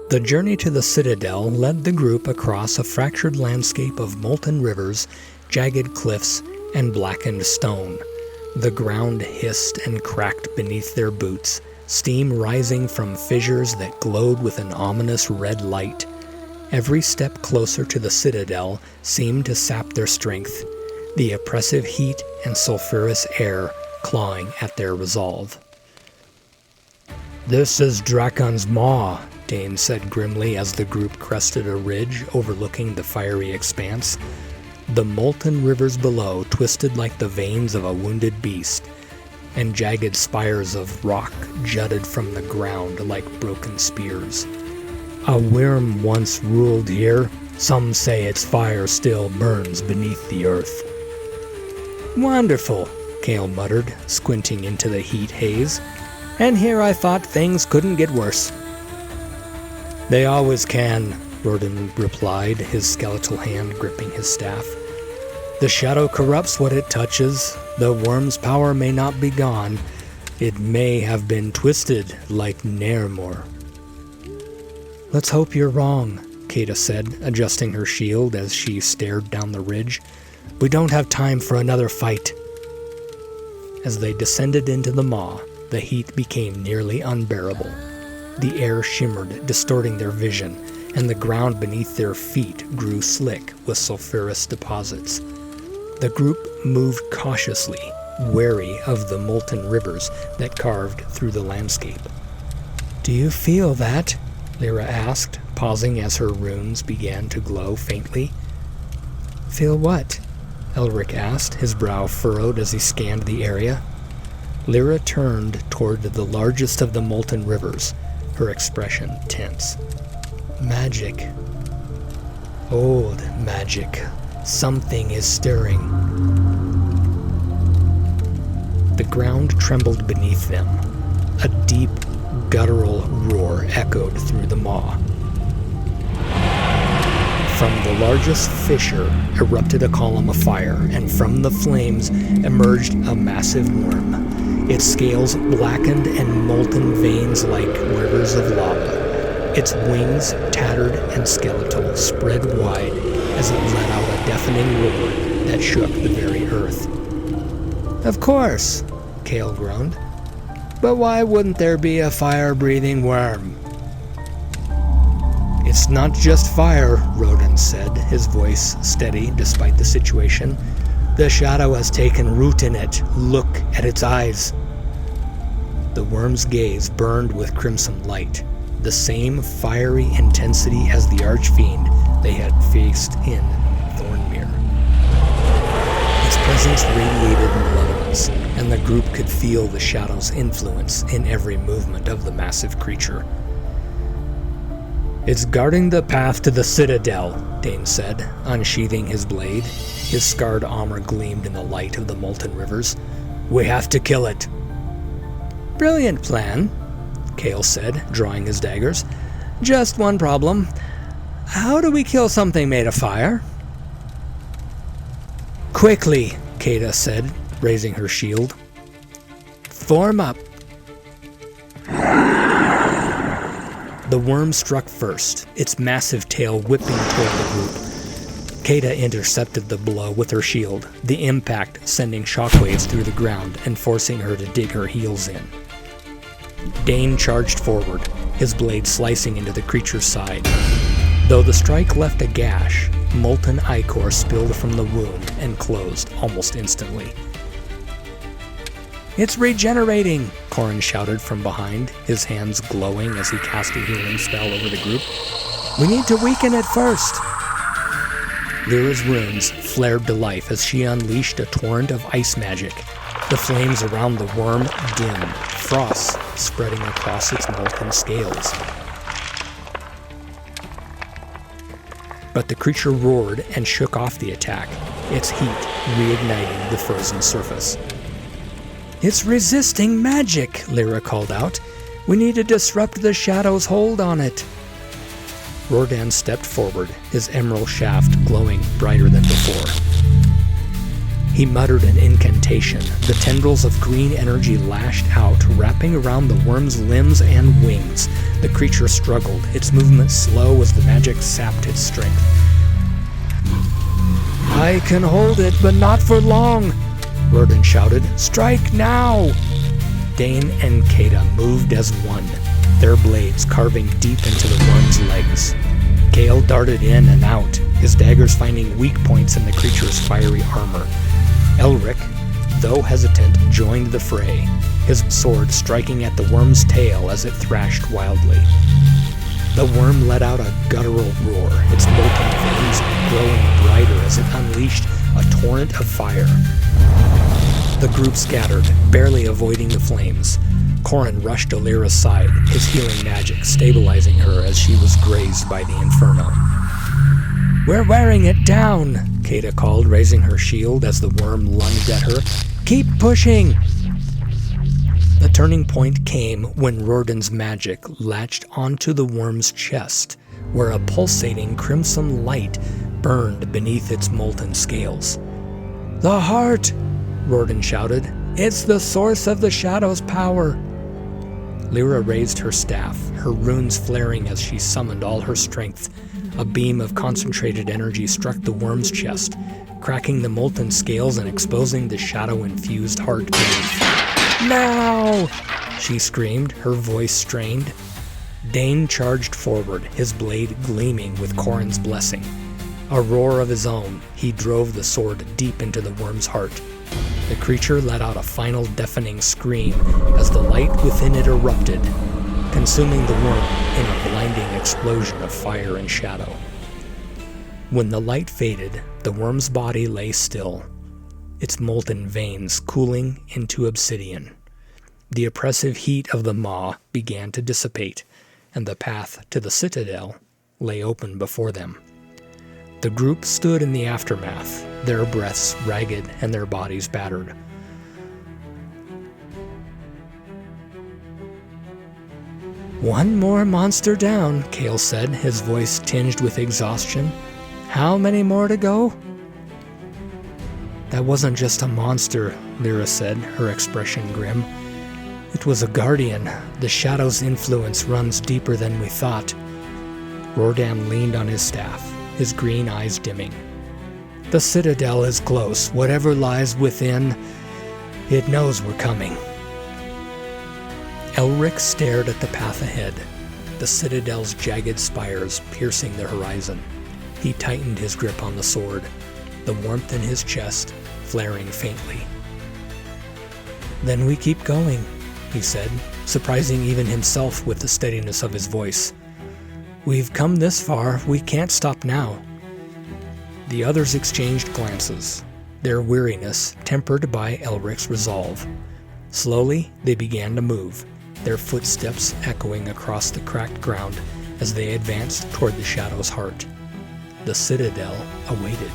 The journey to the citadel led the group across a fractured landscape of molten rivers, jagged cliffs, and blackened stone. The ground hissed and cracked beneath their boots, steam rising from fissures that glowed with an ominous red light. Every step closer to the citadel seemed to sap their strength, the oppressive heat and sulfurous air clawing at their resolve. "This is Drákon's maw," Dane said grimly as the group crested a ridge overlooking the fiery expanse. The molten rivers below twisted like the veins of a wounded beast, and jagged spires of rock jutted from the ground like broken spears. "A worm once ruled here. Some say its fire still burns beneath the earth." "Wonderful," Cale muttered, squinting into the heat haze. "And here I thought things couldn't get worse." "They always can," Rodan replied, his skeletal hand gripping his staff. "The shadow corrupts what it touches. The worm's power may not be gone. It may have been twisted like Nairmore." "Let's hope you're wrong," Kata said, adjusting her shield as she stared down the ridge. "We don't have time for another fight." As they descended into the maw, the heat became nearly unbearable. The air shimmered, distorting their vision, and the ground beneath their feet grew slick with sulfurous deposits. The group moved cautiously, wary of the molten rivers that carved through the landscape. "Do you feel that?" Lyra asked, pausing as her runes began to glow faintly. "Feel what?" Elric asked, his brow furrowed as he scanned the area. Lyra turned toward the largest of the molten rivers, her expression tense. "Magic. Old magic. Something is stirring." The ground trembled beneath them. A deep, guttural roar echoed through the maw. From the largest fissure erupted a column of fire, and from the flames emerged a massive worm, its scales blackened and molten veins like rivers of lava. Its wings, tattered and skeletal, spread wide as it let out a deafening roar that shook the very earth. "Of course," Cale groaned. "But why wouldn't there be a fire-breathing worm?" "It's not just fire," Rodan said, his voice steady despite the situation. "The shadow has taken root in it. Look at its eyes." The worm's gaze burned with crimson light, the same fiery intensity as the archfiend they had faced in Thornmere. Its presence radiated malevolence, and the group could feel the shadow's influence in every movement of the massive creature. "It's guarding the path to the citadel," Dane said, unsheathing his blade. His scarred armor gleamed in the light of the molten rivers. "We have to kill it." "Brilliant plan," Cale said, drawing his daggers. "Just one problem. How do we kill something made of fire?" "Quickly," Kata said, raising her shield. "Form up." The worm struck first, its massive tail whipping toward the group. Kata intercepted the blow with her shield, the impact sending shockwaves through the ground and forcing her to dig her heels in. Dane charged forward, his blade slicing into the creature's side. Though the strike left a gash, molten ichor spilled from the wound and closed almost instantly. "It's regenerating!" Corrin shouted from behind, his hands glowing as he cast a healing spell over the group. "We need to weaken it first!" Lyra's runes flared to life as she unleashed a torrent of ice magic. The flames around the worm dimmed, frost spreading across its molten scales. But the creature roared and shook off the attack, its heat reigniting the frozen surface. "It's resisting magic," Lyra called out. "We need to disrupt the shadow's hold on it." Rodan stepped forward, his emerald shaft glowing brighter than before. He muttered an incantation. The tendrils of green energy lashed out, wrapping around the worm's limbs and wings. The creature struggled, its movement slow as the magic sapped its strength. "I can hold it, but not for long," Rodan shouted. "Strike now!" Dane and Kata moved as one, their blades carving deep into the worm's legs. Kael darted in and out, his daggers finding weak points in the creature's fiery armor. Elric, though hesitant, joined the fray, his sword striking at the worm's tail as it thrashed wildly. The worm let out a guttural roar, its molten veins growing brighter as it unleashed a torrent of fire. The group scattered, barely avoiding the flames. Corrin rushed Alira's side, his healing magic stabilizing her as she was grazed by the inferno. "We're wearing it down," Kata called, raising her shield as the worm lunged at her. "Keep pushing!" The turning point came when Rodan's magic latched onto the worm's chest, where a pulsating crimson light burned beneath its molten scales. "The heart!" Rodan shouted. "It's the source of the shadow's power!" Lyra raised her staff, her runes flaring as she summoned all her strength. A beam of concentrated energy struck the worm's chest, cracking the molten scales and exposing the shadow-infused heart beneath. "Now!" she screamed, her voice strained. Dane charged forward, his blade gleaming with Corrin's blessing. A roar of his own, he drove the sword deep into the worm's heart. The creature let out a final deafening scream as the light within it erupted, consuming the worm in a blinding explosion of fire and shadow. When the light faded, the worm's body lay still, its molten veins cooling into obsidian. The oppressive heat of the maw began to dissipate, and the path to the citadel lay open before them. The group stood in the aftermath, their breaths ragged and their bodies battered. "One more monster down," Kael said, his voice tinged with exhaustion. "How many more to go?" "That wasn't just a monster," Lyra said, her expression grim. "It was a guardian. The shadow's influence runs deeper than we thought." Rodan leaned on his staff, his green eyes dimming. "The citadel is close. Whatever lies within, it knows we're coming." Elric stared at the path ahead, the citadel's jagged spires piercing the horizon. He tightened his grip on the sword, the warmth in his chest flaring faintly. "Then we keep going," he said, surprising even himself with the steadiness of his voice. "We've come this far, we can't stop now." The others exchanged glances, their weariness tempered by Elric's resolve. Slowly, they began to move, their footsteps echoing across the cracked ground as they advanced toward the shadow's heart. The citadel awaited.